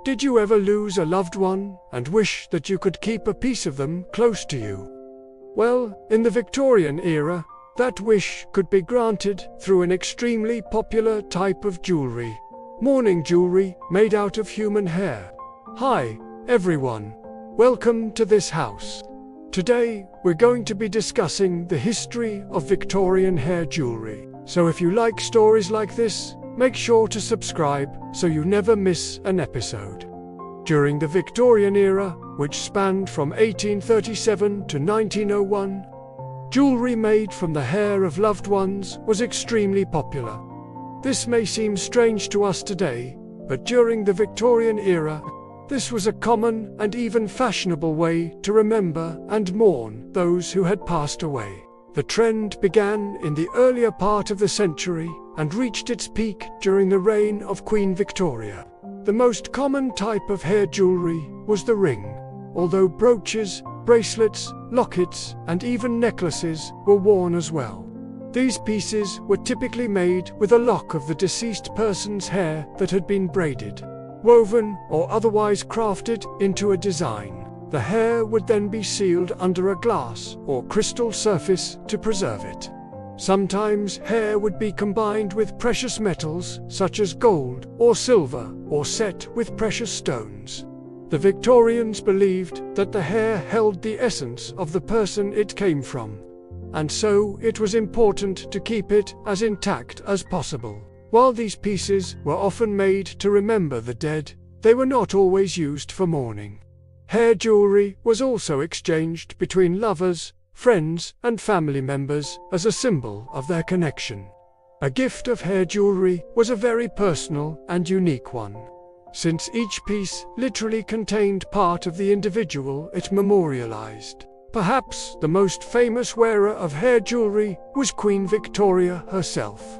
Did you ever lose a loved one and wish that you could keep a piece of them close to you? Well, in the Victorian era, that wish could be granted through an extremely popular type of jewelry: mourning jewelry made out of human hair. Hi, everyone. Welcome to this house. Today, we're going to be discussing the history of Victorian hair jewelry. So if you like stories like this, make sure to subscribe so you never miss an episode. During the Victorian era, which spanned from 1837 to 1901, jewelry made from the hair of loved ones was extremely popular. This may seem strange to us today, but during the Victorian era, this was a common and even fashionable way to remember and mourn those who had passed away. The trend began in the earlier part of the century and reached its peak during the reign of Queen Victoria. The most common type of hair jewelry was the ring, although brooches, bracelets, lockets, and even necklaces were worn as well. These pieces were typically made with a lock of the deceased person's hair that had been braided, woven, or otherwise crafted into a design. The hair would then be sealed under a glass or crystal surface to preserve it. Sometimes hair would be combined with precious metals such as gold or silver, or set with precious stones. The Victorians believed that the hair held the essence of the person it came from, and so it was important to keep it as intact as possible. While these pieces were often made to remember the dead, they were not always used for mourning. Hair jewelry was also exchanged between lovers, friends, and family members as a symbol of their connection. A gift of hair jewelry was a very personal and unique one, since each piece literally contained part of the individual it memorialized. Perhaps the most famous wearer of hair jewelry was Queen Victoria herself.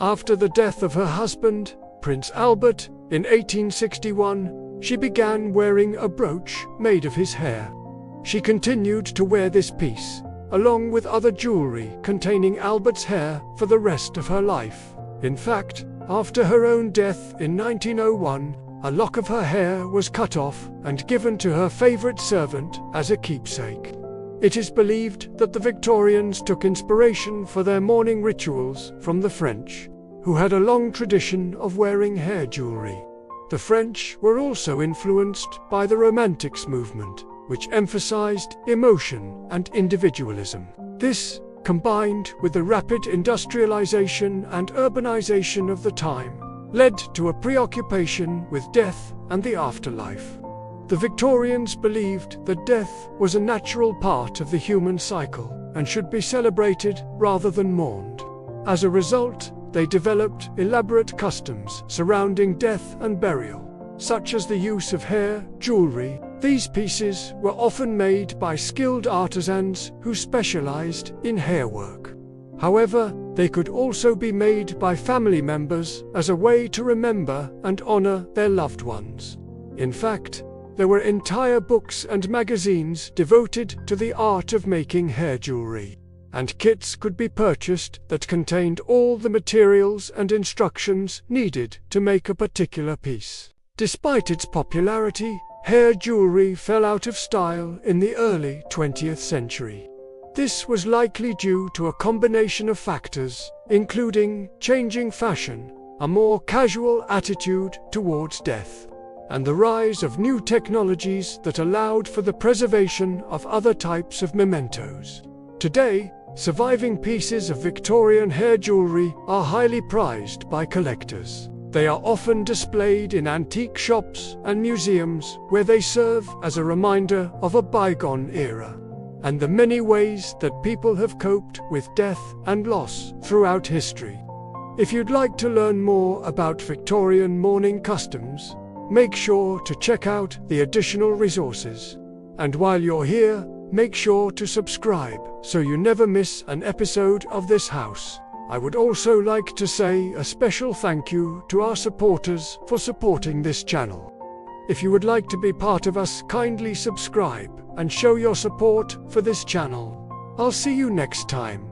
After the death of her husband, Prince Albert, in 1861, she began wearing a brooch made of his hair. She continued to wear this piece, along with other jewelry containing Albert's hair, for the rest of her life. In fact, after her own death in 1901, a lock of her hair was cut off and given to her favorite servant as a keepsake. It is believed that the Victorians took inspiration for their mourning rituals from the French, who had a long tradition of wearing hair jewelry. The French were also influenced by the Romantics movement, which emphasized emotion and individualism. This, combined with the rapid industrialization and urbanization of the time, led to a preoccupation with death and the afterlife. The Victorians believed that death was a natural part of the human cycle and should be celebrated rather than mourned. As a result, they developed elaborate customs surrounding death and burial, such as the use of hair jewelry. These pieces were often made by skilled artisans who specialized in hairwork. However, they could also be made by family members as a way to remember and honor their loved ones. In fact, there were entire books and magazines devoted to the art of making hair jewelry, and kits could be purchased that contained all the materials and instructions needed to make a particular piece. Despite its popularity, hair jewelry fell out of style in the early 20th century. This was likely due to a combination of factors, including changing fashion, a more casual attitude towards death, and the rise of new technologies that allowed for the preservation of other types of mementos. Today, surviving pieces of Victorian hair jewelry are highly prized by collectors. They are often displayed in antique shops and museums, where they serve as a reminder of a bygone era and the many ways that people have coped with death and loss throughout history. If you'd like to learn more about Victorian mourning customs, make sure to check out the additional resources. And while you're here, make sure to subscribe so you never miss an episode of this house. I would also like to say a special thank you to our supporters for supporting this channel. If you would like to be part of us, kindly subscribe and show your support for this channel. I'll see you next time.